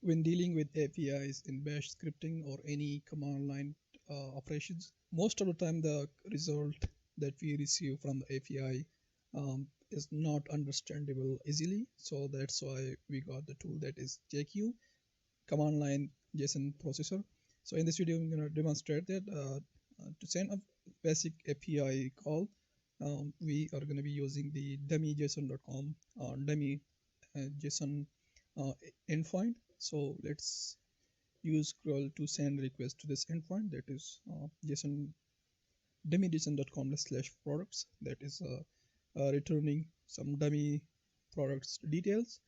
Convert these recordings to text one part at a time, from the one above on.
When dealing with APIs in bash scripting or any command line operations, most of the time the result that we receive from the API is not understandable easily. So that's why we got the tool that is JQ, command line JSON processor. So in this video, I'm going to demonstrate that to send a basic API call, we are going to be using the dummy JSON.com dummy JSON endpoint. So let's use scroll to send request to this endpoint, that is JSON dummy JSON.com/products, that is returning some dummy products details.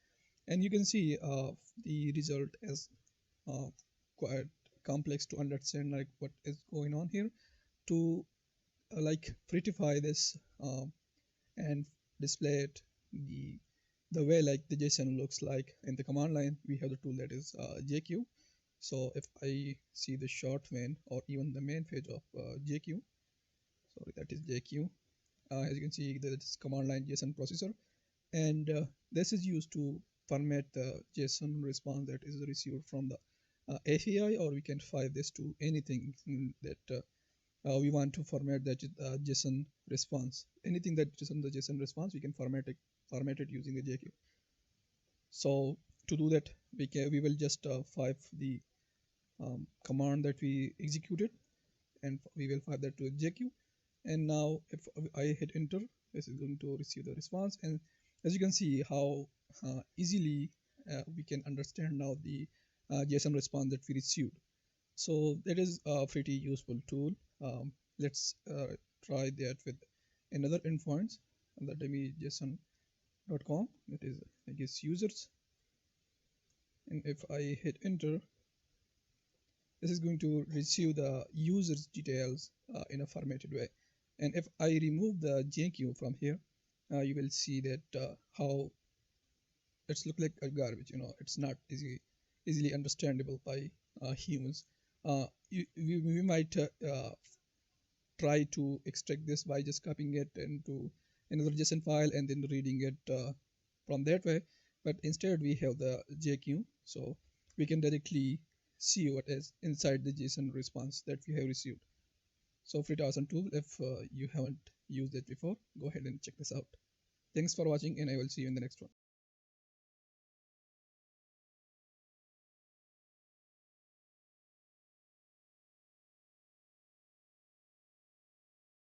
And you can see the result is quite complex to understand, like what is going on here. To like prettify this and display it the way like the JSON looks like in the command line, we have the tool that is JQ. So if I see the short main or even the main page of JQ, sorry, that is JQ, as you can see, that is command line JSON processor, and this is used to format the JSON response that is received from the API, or we can file this to anything that we want to format that JSON response. Anything that is on the JSON response, we can format it using the JQ. So to do that, we will just file the command that we executed, and we will file that to JQ. And now if I hit enter, this is going to receive the response. And as you can see how easily we can understand now the JSON response that we received. So that is a pretty useful tool. Let's try that with another endpoints on the dummy JSON.com, that is, I guess, users. And if I hit enter, this is going to receive the users details in a formatted way. And if I remove the JQ from here, you will see that how it's look like a garbage. It's not easily understandable by humans. We might try to extract this by just copying it into another JSON file and then reading it from that way. But instead we have the JQ, so we can directly see what is inside the JSON response that we have received. So pretty awesome tool. If you haven't used it before, go ahead and check this out. Thanks for watching, and I will see you in the next one.